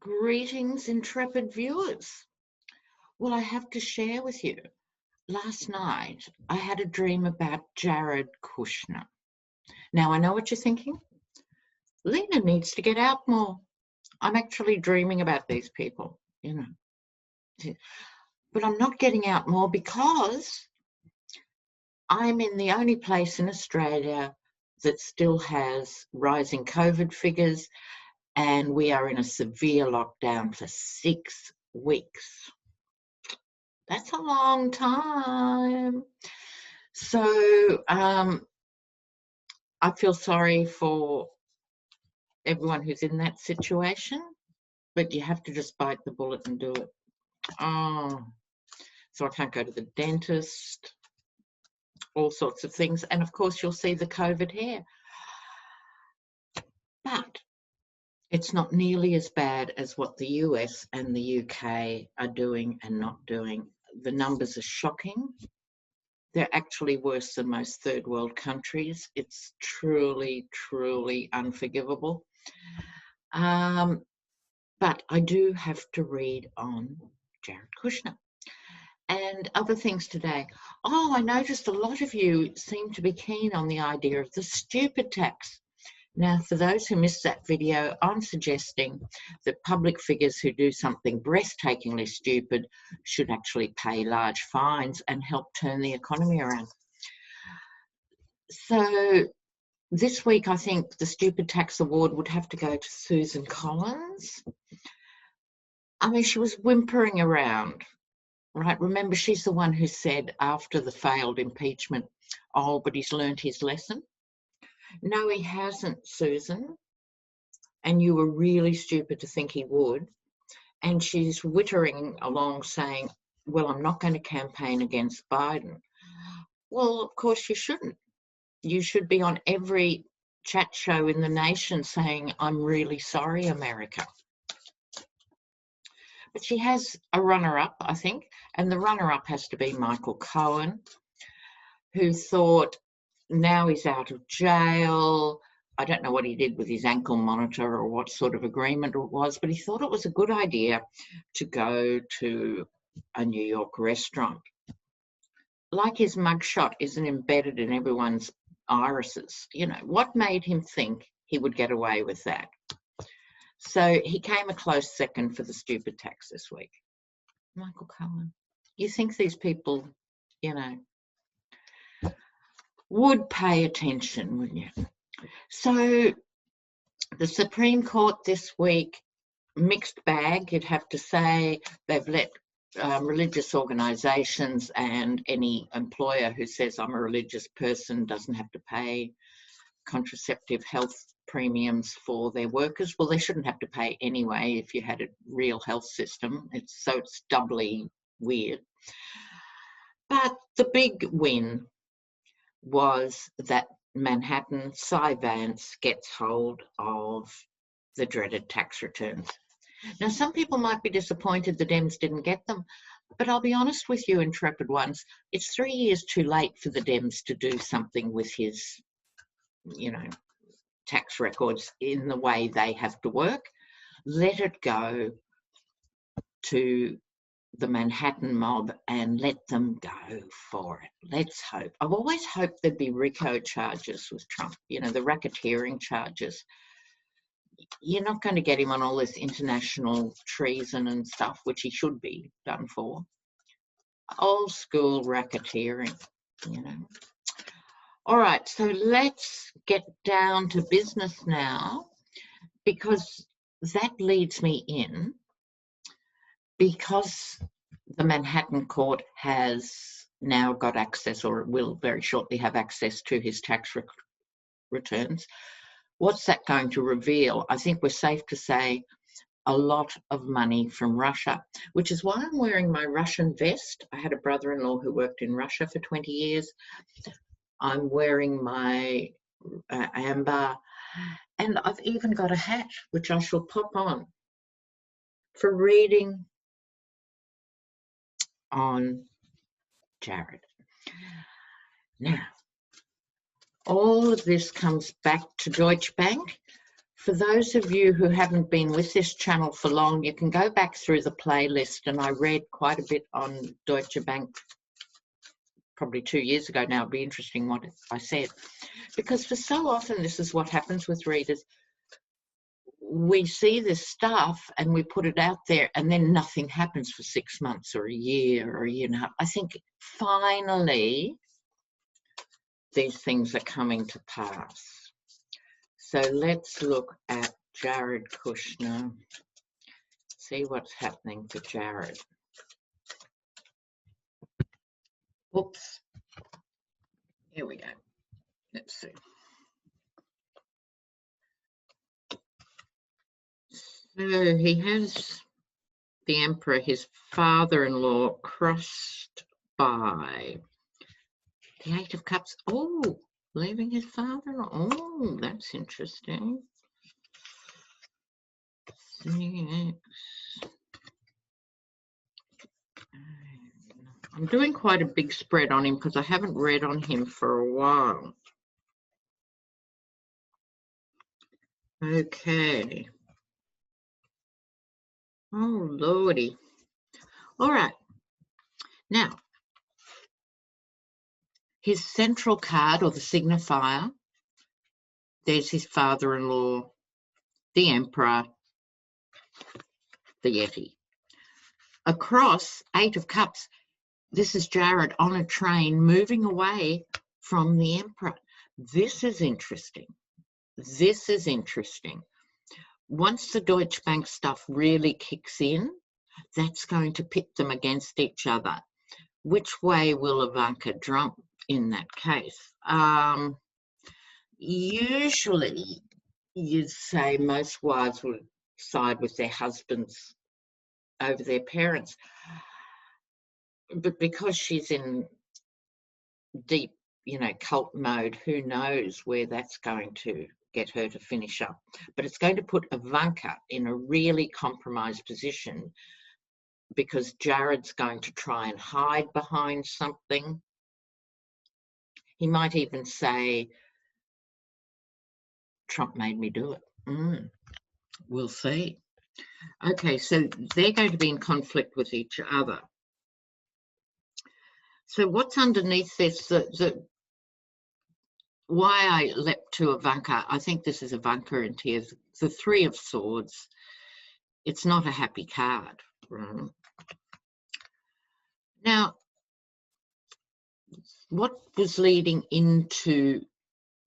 Greetings, intrepid viewers. Well, I have to share with you. Last night, I had a dream about Jared Kushner. Now, I know what you're thinking. Lena needs to get out more. I'm actually dreaming about these people, But I'm not getting out more because I'm in the only place in Australia that still has rising COVID figures, and we are in a severe lockdown for 6 weeks. That's a long time. So I feel sorry for everyone who's in that situation, but you have to just bite the bullet and do it. So I can't go to the dentist, all sorts of things. And of course, you'll see the COVID hair. But it's not nearly as bad as what the US and the UK are doing and not doing. The numbers are shocking. They're actually worse than most third world countries. It's truly, truly unforgivable. But I do have to read on Jared Kushner and other things today. I noticed a lot of you seem to be keen on the idea of the stupid tax. Now, for those who missed that video, I'm suggesting that public figures who do something breathtakingly stupid should actually pay large fines and help turn the economy around. So this week, I think the Stupid Tax Award would have to go to Susan Collins. I mean, she was whimpering around, right? Remember, she's the one who said after the failed impeachment, but he's learned his lesson. No, he hasn't, Susan. And you were really stupid to think he would. And she's whittering along saying, well, I'm not going to campaign against Biden. Well, of course you shouldn't. You should be on every chat show in the nation saying, I'm really sorry, America. But she has a runner-up, I think, and the runner-up has to be Michael Cohen, who thought, now he's out of jail. I don't know what he did with his ankle monitor or what sort of agreement it was, but he thought it was a good idea to go to a New York restaurant. Like his mugshot isn't embedded in everyone's irises. What made him think he would get away with that? So he came a close second for the stupid tax this week. Michael Cohen. You think these people, would pay attention, wouldn't you? So the Supreme Court this week, mixed bag, you'd have to say. They've let religious organisations and any employer who says I'm a religious person doesn't have to pay contraceptive health premiums for their workers. Well, they shouldn't have to pay anyway if you had a real health system. It's doubly weird. But the big win was that Manhattan Cy Vance gets hold of the dreaded tax returns. Now, some people might be disappointed the Dems didn't get them, but I'll be honest with you, intrepid ones, it's 3 years too late for the Dems to do something with his, tax records in the way they have to work. Let it go to the Manhattan mob and let them go for it. Let's hope. I've always hoped there'd be RICO charges with Trump, the racketeering charges. You're not going to get him on all this international treason and stuff, which he should be done for. Old school racketeering, All right, so let's get down to business now, because that leads me in. Because the Manhattan court has now got access, or will very shortly have access to his tax returns, what's that going to reveal? I think we're safe to say a lot of money from Russia, which is why I'm wearing my Russian vest. I had a brother-in-law who worked in Russia for 20 years. I'm wearing my amber, and I've even got a hat, which I shall pop on for reading on Jared. Now, all of this comes back to Deutsche Bank For those of you who haven't been with this channel for long, you can go back through the playlist, and I read quite a bit on Deutsche Bank probably 2 years ago now. It'll be interesting what I said, because for so often this is what happens with readers. We see this stuff and we put it out there, and then nothing happens for 6 months or a year or a year and a half. I think finally these things are coming to pass. So let's look at Jared Kushner, see what's happening for Jared. Oops. Here we go. Let's see. So he has the Emperor, his father-in-law, crossed by the Eight of Cups. Oh, leaving his father-in-law. Oh, that's interesting. I'm doing quite a big spread on him because I haven't read on him for a while. Okay. Oh, Lordy. All right. Now, his central card, or the signifier, there's his father-in-law, the Emperor, the Yeti. Across, Eight of Cups, this is Jared on a train moving away from the Emperor. This is interesting. This is interesting. Once the Deutsche Bank stuff really kicks in, that's going to pit them against each other. Which way will Ivanka jump in that case? Usually, you'd say most wives would side with their husbands over their parents. But because she's in deep, cult mode, who knows where that's going to get her to finish up. But it's going to put Ivanka in a really compromised position, because Jared's going to try and hide behind something. He might even say, Trump made me do it. We'll see. Okay, so they're going to be in conflict with each other. So what's underneath this? Why I leapt to Ivanka, I think this is Ivanka in tears. The Three of Swords. It's not a happy card. Now, what was leading into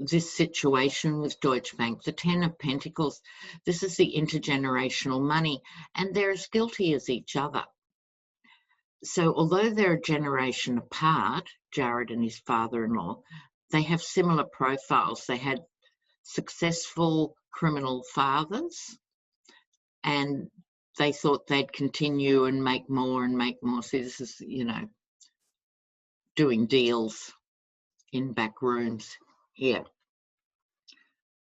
this situation with Deutsche Bank? The Ten of Pentacles. This is the intergenerational money, and they're as guilty as each other. So although they're a generation apart, Jared and his father-in-law, they have similar profiles. They had successful criminal fathers, and they thought they'd continue and make more and make more. So this is, doing deals in back rooms here.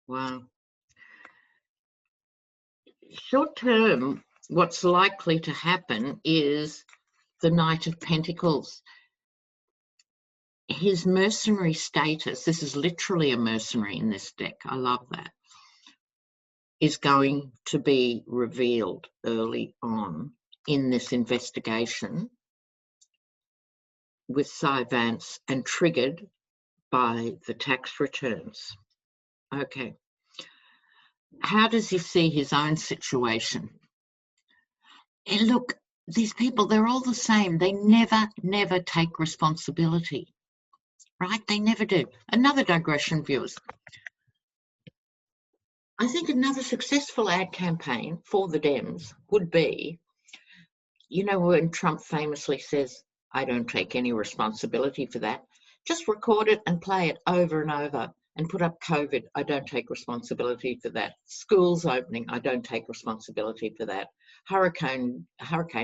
Wow. Short term, what's likely to happen is the Knight of Pentacles. His mercenary status, this is literally a mercenary in this deck, I love that, is going to be revealed early on in this investigation with Cy Vance and triggered by the tax returns. Okay. How does he see his own situation? And look, these people, they're all the same. They never take responsibility, right? They never do. Another digression, viewers. I think another successful ad campaign for the Dems would be, when Trump famously says, I don't take any responsibility for that, just record it and play it over and over and put up COVID, I don't take responsibility for that. Schools opening, I don't take responsibility for that. Hurricane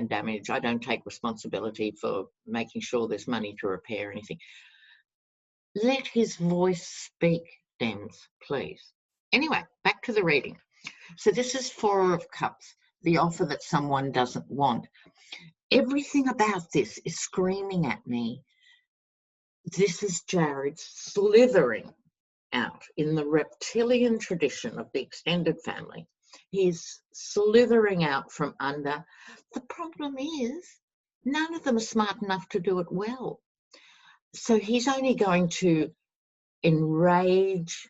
damage, I don't take responsibility for making sure there's money to repair anything. Let his voice speak, Dems, please. Anyway, back to the reading. So this is Four of Cups, the offer that someone doesn't want. Everything about this is screaming at me. This is Jared slithering out in the reptilian tradition of the extended family. He's slithering out from under. The problem is, none of them are smart enough to do it well. So he's only going to enrage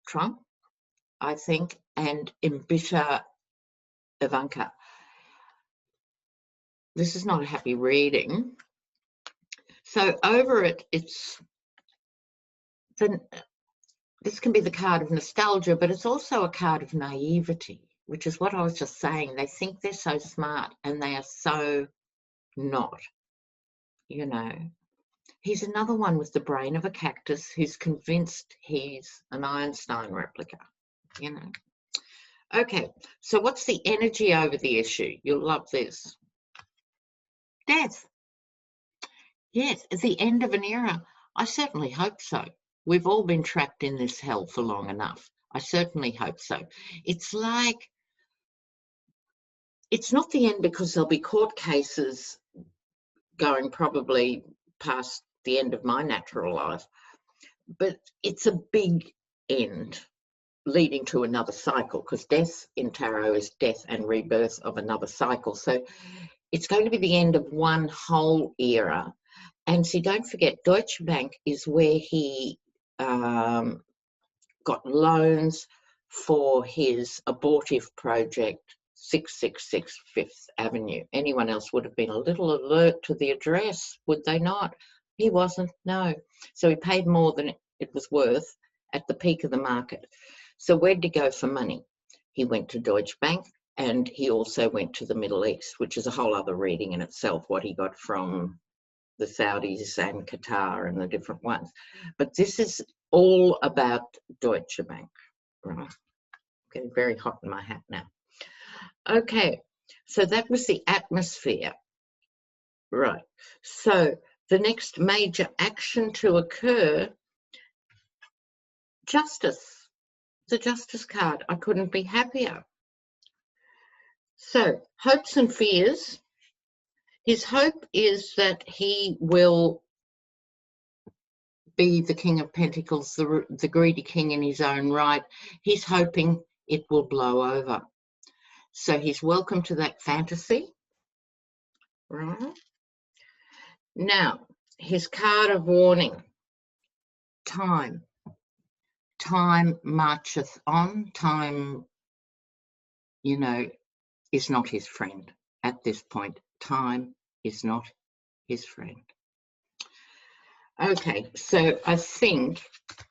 Trump, I think, and embitter Ivanka. This is not a happy reading. So over it, this can be the card of nostalgia, but it's also a card of naivety, which is what I was just saying. They think they're so smart and they are so not, you know. He's another one with the brain of a cactus who's convinced he's an Einstein replica, you know. Okay, so what's the energy over the issue? You'll love this. Death. Yes, at the end of an era. I certainly hope so. We've all been trapped in this hell for long enough. I certainly hope so. It's like, it's not the end because there'll be court cases going probably past the end of my natural life, but it's a big end leading to another cycle, because death in tarot is death and rebirth of another cycle. So it's going to be the end of one whole era. And see, don't forget, Deutsche Bank is where he got loans for his abortive project, 666 Fifth Avenue. Anyone else would have been a little alert to the address, would they not? He wasn't, no. So he paid more than it was worth at the peak of the market. So where'd he go for money? He went to Deutsche Bank, and he also went to the Middle East, which is a whole other reading in itself, what he got from the Saudis and Qatar and the different ones. But this is all about Deutsche Bank, right? Getting very hot in my hat now. Okay, so that was the atmosphere, right? So the next major action to occur, justice, the justice card. I couldn't be happier. So hopes and fears. His hope is that he will be the King of Pentacles, the greedy king in his own right. He's hoping it will blow over. So he's welcome to that fantasy. Right. Now, his card of warning. Time. Time marcheth on. Time, you know, is not his friend at this point. Time is not his friend. Okay, so I think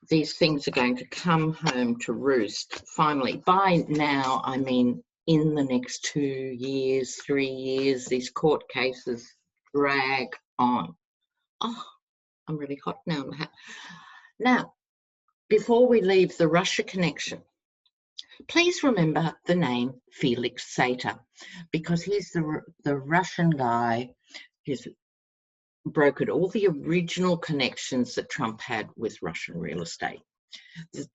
these things are going to come home to roost finally. By now, I mean in the next 2 years, 3 years, these court cases drag on. Oh, I'm really hot now. Now, before we leave the Russia connection, please remember the name Felix Ater, because he's the Russian guy who's brokered all the original connections that Trump had with Russian real estate.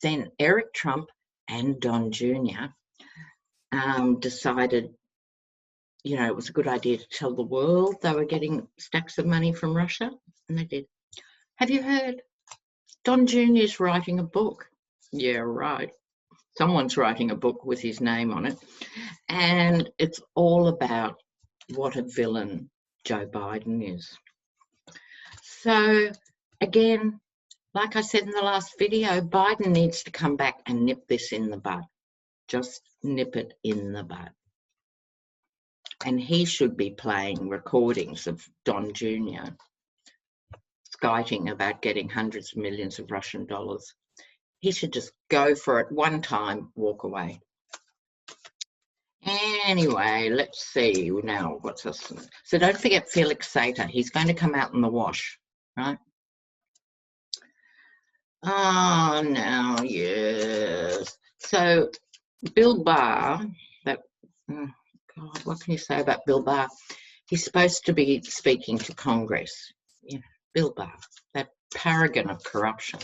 Then Eric Trump and Don Jr. Decided, you know, it was a good idea to tell the world they were getting stacks of money from Russia, and they did. Have you heard? Don Jr. is writing a book. Yeah, right. Someone's writing a book with his name on it, and it's all about what a villain Joe Biden is. So, again, like I said in the last video, Biden needs to come back and nip this in the bud. Just nip it in the bud. And he should be playing recordings of Don Jr. skiting about getting hundreds of millions of Russian dollars. He should just go for it one time, walk away. Anyway, let's see now what's this. So don't forget Felix Ater. He's going to come out in the wash, right? Oh, now, yes. So Bill Barr, that, oh God, what can you say about Bill Barr? He's supposed to be speaking to Congress. You know, Bill Barr, that paragon of corruption.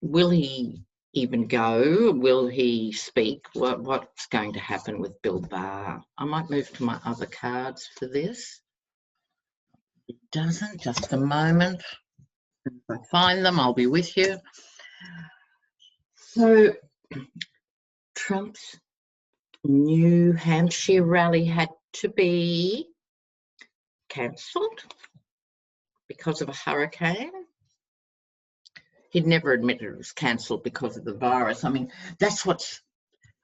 Will he even go? Will he speak? What's going to happen with Bill Barr? I might move to my other cards for this. It doesn't, just a moment. If I find them, I'll be with you. So Trump's New Hampshire rally had to be cancelled because of a hurricane. He'd never admitted it was cancelled because of the virus. I mean, that's what's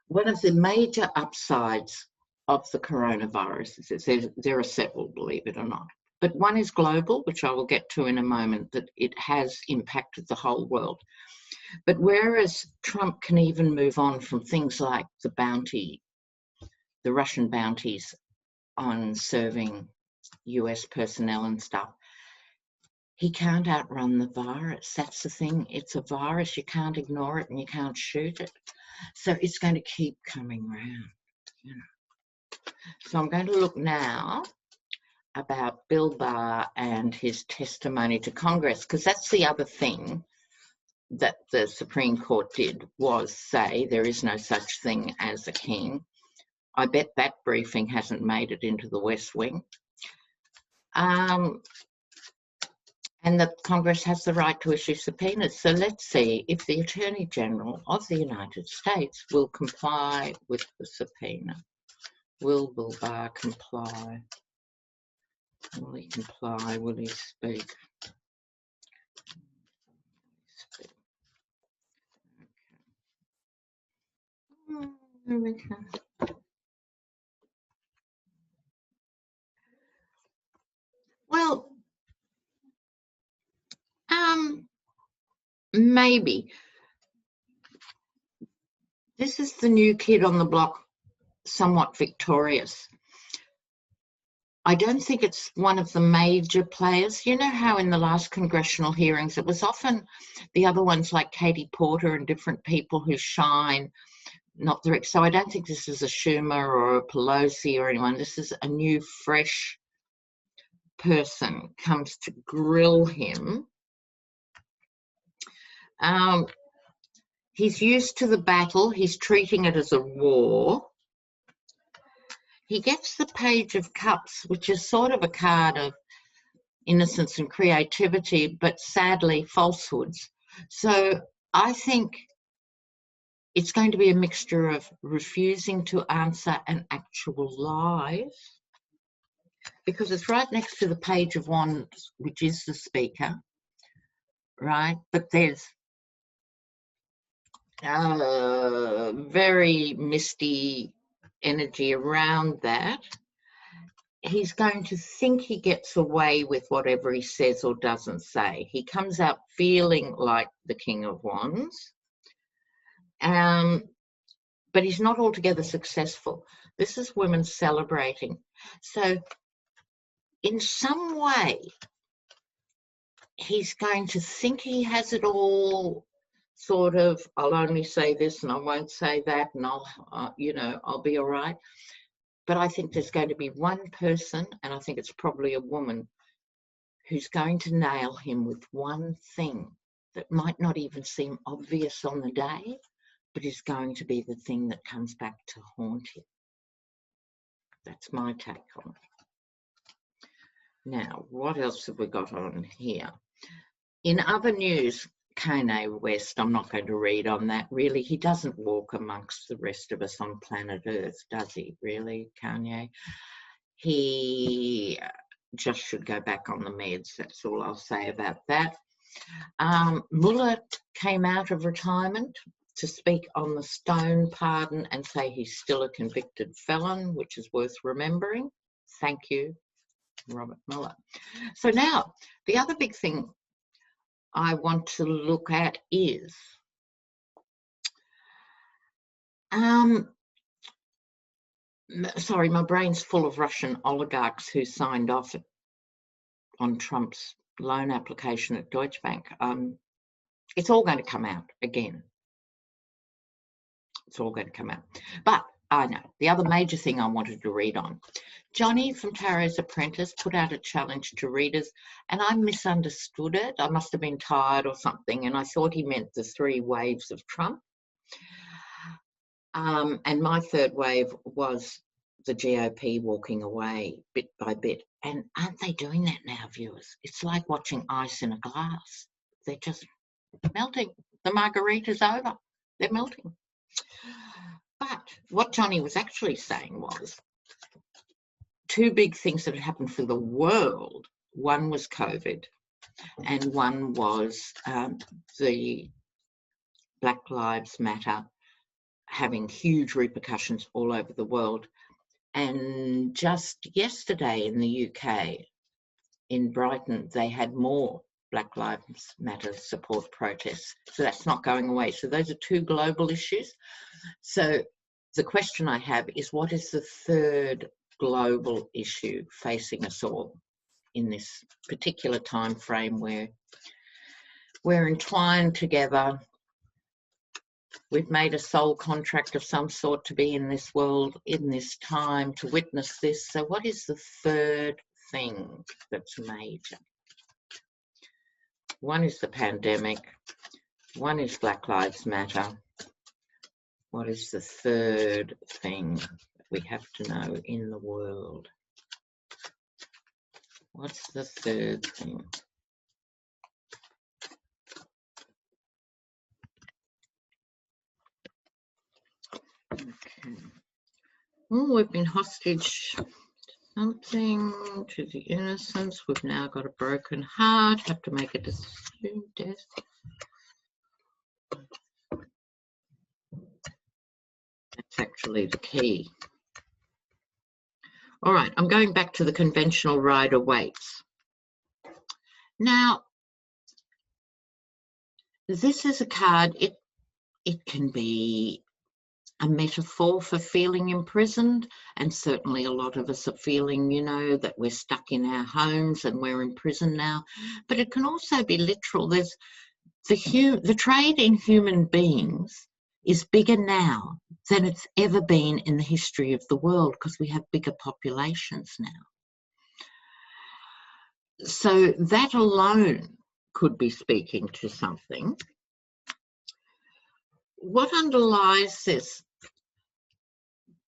one of the major upsides of the coronavirus. There are several, believe it or not. But one is global, which I will get to in a moment, that it has impacted the whole world. But whereas Trump can even move on from things like the Russian bounties on serving US personnel and stuff, he can't outrun the virus. That's the thing. It's a virus. You can't ignore it and you can't shoot it. So it's going to keep coming round. You know. So I'm going to look now about Bill Barr and his testimony to Congress, because that's the other thing that the Supreme Court did, was say there is no such thing as a king. I bet that briefing hasn't made it into the West Wing. And that Congress has the right to issue subpoenas. So let's see if the Attorney General of the United States will comply with the subpoena. Will Bill Barr comply? Will he comply? Will he speak? Well, maybe. This is the new kid on the block, somewhat victorious. I don't think it's one of the major players. You know how in the last congressional hearings, it was often the other ones like Katie Porter and different people who shine, not the... So I don't think this is a Schumer or a Pelosi or anyone. This is a new, fresh person comes to grill him. He's used to the battle. He's treating it as a war. He gets the Page of Cups, which is sort of a card of innocence and creativity, but sadly falsehoods. So I think it's going to be a mixture of refusing to answer and actual lies, because it's right next to the Page of Wands, which is the speaker, right? But there's very misty energy around that. He's going to think he gets away with whatever he says or doesn't say. He comes out feeling like the King of Wands, but he's not altogether successful. This is women celebrating. So in some way, he's going to think he has it all sort of, I'll only say this and I won't say that, and I'll, I'll be all right. But I think there's going to be one person, and I think it's probably a woman, who's going to nail him with one thing that might not even seem obvious on the day, but is going to be the thing that comes back to haunt him. That's my take on it. Now, what else have we got on here? In other news, Kanye West, I'm not going to read on that, really. He doesn't walk amongst the rest of us on planet Earth, does he, really, Kanye? He just should go back on the meds. That's all I'll say about that. Mueller came out of retirement to speak on the Stone pardon and say he's still a convicted felon, which is worth remembering. Thank you, Robert Mueller. So now, the other big thing I want to look at is sorry, my brain's full of Russian oligarchs who signed off on Trump's loan application at Deutsche Bank. It's all going to come out again. It's all going to come out. But I know the other major thing I wanted to read on. Johnny from Taro's Apprentice put out a challenge to readers, and I misunderstood it. I must have been tired or something, and I thought he meant the 3 waves of Trump. And my third wave was the GOP walking away bit by bit. And aren't they doing that now, viewers? It's like watching ice in a glass. They're just melting. The margarita's over. They're melting. But what Johnny was actually saying was two big things that had happened for the world. One was COVID, and one was the Black Lives Matter having huge repercussions all over the world. And just yesterday in the UK, in Brighton, they had more Black Lives Matter support protests. So that's not going away. So those are two global issues. So the question I have is, what is the third global issue facing us all in this particular time frame where we're entwined together? We've made a soul contract of some sort to be in this world, in this time, to witness this. So what is the third thing that's major? One is the pandemic. One is Black Lives Matter. What is the third thing that we have to know in the world? What's the third thing? Okay. Oh, we've been hostage to something, to the innocence. We've now got a broken heart. Have to make a decision. Death. That's actually the key. All right, I'm going back to the conventional rider weights. Now, this is a card. It can be a metaphor for feeling imprisoned, and certainly a lot of us are feeling, you know, that we're stuck in our homes and we're in prison now. But it can also be literal. There's the trade in human beings is bigger now than it's ever been in the history of the world, because we have bigger populations now. So that alone could be speaking to something. What underlies this?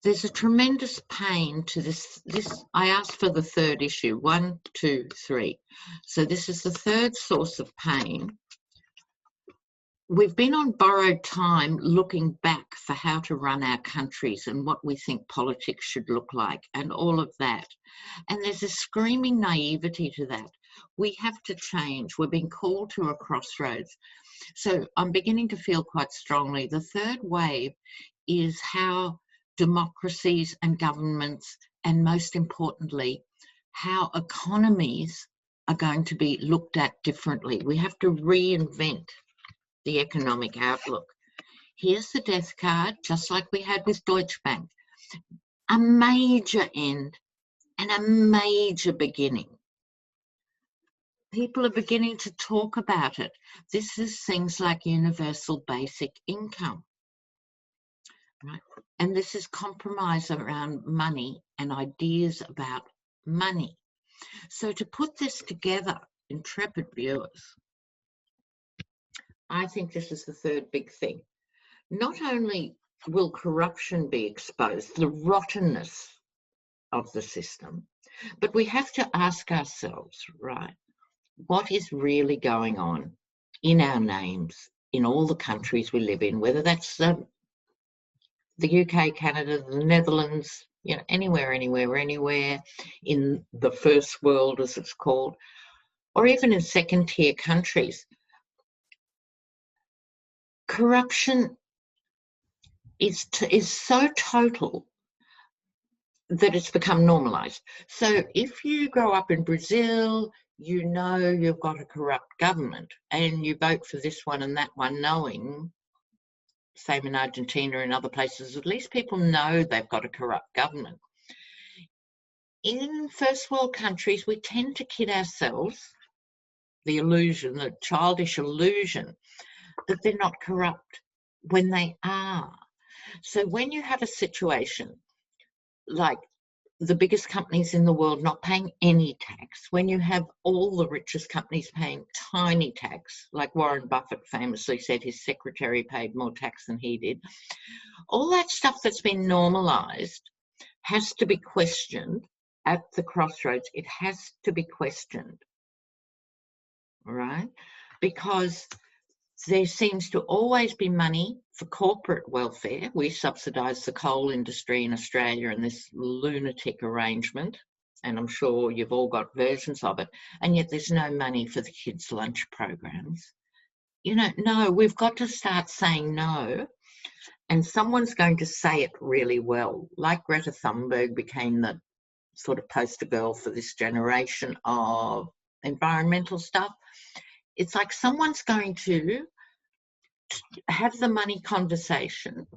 There's a tremendous pain to this. I asked for the third issue, 1, 2, 3. So this is the third source of pain. We've been on borrowed time looking back for how to run our countries and what we think politics should look like and all of that. And there's a screaming naivety to that. We have to change. We're being called to a crossroads. So I'm beginning to feel quite strongly the third wave is how democracies and governments, and most importantly, how economies are going to be looked at differently. We have to reinvent the economic outlook. Here's the death card, just like we had with Deutsche Bank. A major end and a major beginning. People are beginning to talk about it. This is things like universal basic income. Right? And this is compromise around money and ideas about money. So to put this together, intrepid viewers, I think this is the third big thing. Not only will corruption be exposed, the rottenness of the system, but we have to ask ourselves, right, what is really going on in our names, in all the countries we live in, whether that's the UK, Canada, the Netherlands, you know, anywhere in the first world, as it's called, or even in second-tier countries. Corruption is so total that it's become normalised. So if you grow up in Brazil, you know you've got a corrupt government and you vote for this one and that one, knowing, same in Argentina and other places, at least people know they've got a corrupt government. In first world countries, we tend to kid ourselves, the illusion, the childish illusion, that they're not corrupt when they are. So when you have a situation like the biggest companies in the world not paying any tax, when you have all the richest companies paying tiny tax, like Warren Buffett famously said his secretary paid more tax than he did, all that stuff that's been normalised has to be questioned at the crossroads. It has to be questioned, all right? because there seems to always be money for corporate welfare. We subsidise the coal industry in Australia in this lunatic arrangement, and I'm sure you've all got versions of it, and yet there's no money for the kids' lunch programs. You know, no, we've got to start saying no, and someone's going to say it really well, like Greta Thunberg became the sort of poster girl for this generation of environmental stuff. It's like someone's going to have the money conversation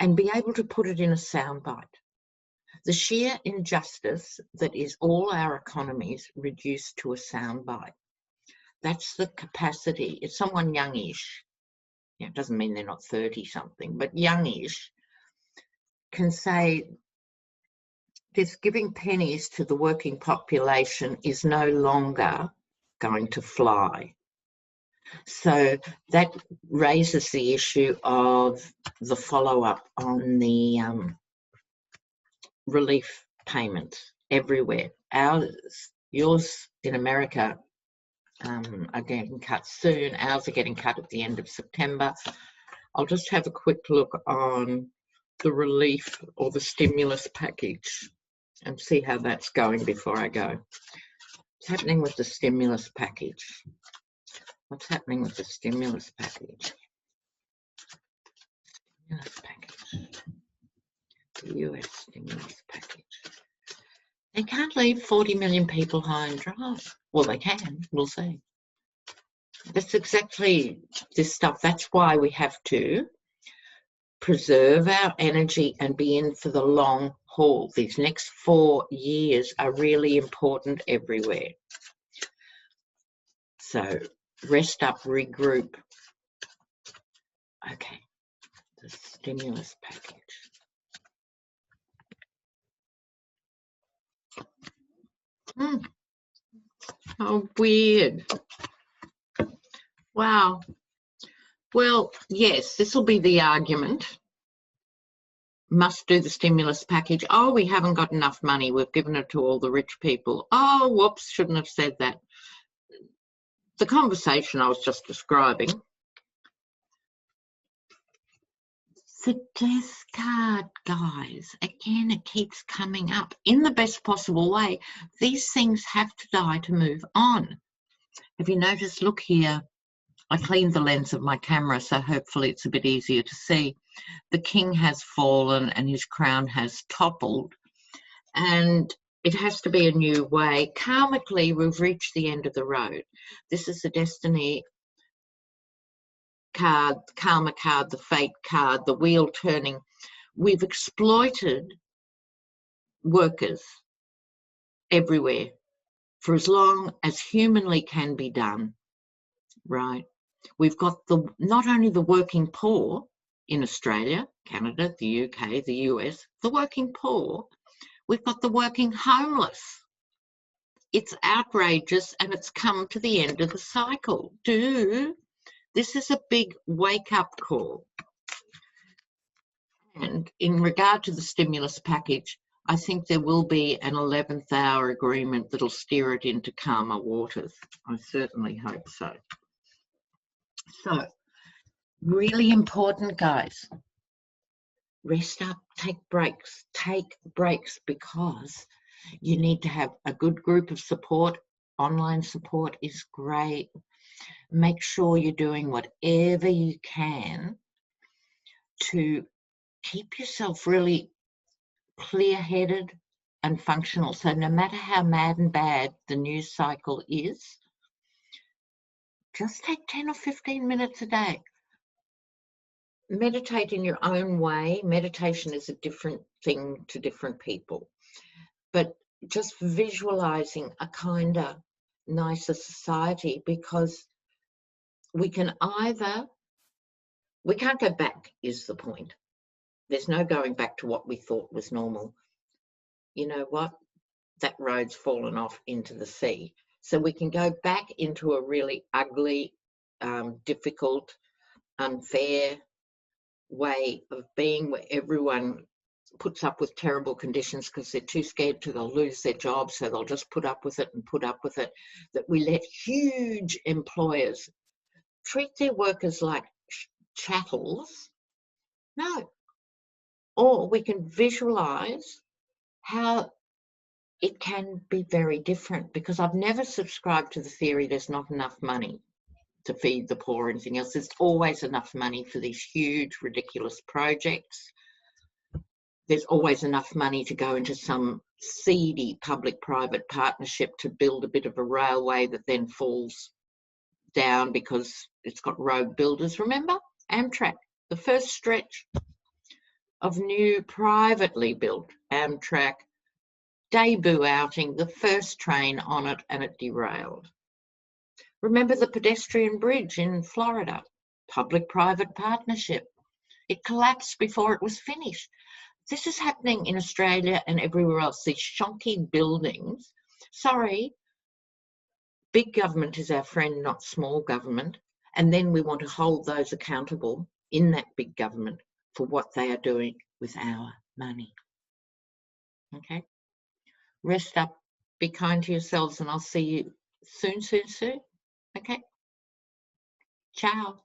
and be able to put it in a soundbite. The sheer injustice that is all our economies reduced to a soundbite. That's the capacity. It's someone youngish. It doesn't mean they're not 30-something, but youngish can say this giving pennies to the working population is no longer going to fly. So that raises the issue of the follow-up on the relief payments everywhere. Yours in America are getting cut soon. Ours are getting cut at the end of September. I'll just have a quick look on the relief or the stimulus package and see how that's going before I go. What's happening with the stimulus package? What's happening with the stimulus package? Stimulus package. The US stimulus package. They can't leave 40 million people high and dry. Well, they can. We'll see. That's exactly this stuff. That's why we have to preserve our energy and be in for the long haul. These next 4 years are really important everywhere. So rest up, regroup. Okay, the stimulus package. Oh, weird. Wow. Well, yes, this will be the argument. Must do the stimulus package. Oh, we haven't got enough money. We've given it to all the rich people. Oh, whoops, shouldn't have said that. The conversation I was just describing. The death card, guys. Again, it keeps coming up in the best possible way. These things have to die to move on. Have you noticed? Look here. I cleaned the lens of my camera, so hopefully it's a bit easier to see. The king has fallen and his crown has toppled, and it has to be a new way. Karmically, we've reached the end of the road. This is the destiny card, karma card, the fate card, the wheel turning. We've exploited workers everywhere for as long as humanly can be done, right? We've got not only the working poor in Australia, Canada, the UK, the US, the working poor, we've got the working homeless. It's outrageous, and it's come to the end of the cycle. This is a big wake-up call. And in regard to the stimulus package, I think there will be an 11th hour agreement that'll steer it into calmer waters. I certainly hope so. So, really important, guys. Rest up, take breaks, because you need to have a good group of support. Online support is great. Make sure you're doing whatever you can to keep yourself really clear-headed and functional. So no matter how mad and bad the news cycle is, just take 10 or 15 minutes a day. Meditate in your own way. Meditation is a different thing to different people. But just visualizing a kinder, nicer society, because we can't go back, is the point. There's no going back to what we thought was normal. You know what? That road's fallen off into the sea. So we can go back into a really ugly, difficult, unfair way of being, where everyone puts up with terrible conditions because they're too scared they'll lose their job, so they'll just put up with it and put up with it. That we let huge employers treat their workers like chattels. No. Or we can visualize how it can be very different, because I've never subscribed to the theory there's not enough money to feed the poor or anything else. There's always enough money for these huge, ridiculous projects. There's always enough money to go into some seedy public-private partnership to build a bit of a railway that then falls down because it's got rogue builders. Remember Amtrak, the first stretch of new privately built Amtrak debut outing, the first train on it, and it derailed. Remember the pedestrian bridge in Florida, public-private partnership. It collapsed before it was finished. This is happening in Australia and everywhere else, these shonky buildings. Sorry, big government is our friend, not small government. And then we want to hold those accountable in that big government for what they are doing with our money. Okay? Rest up, be kind to yourselves, and I'll see you soon. Okay? Ciao.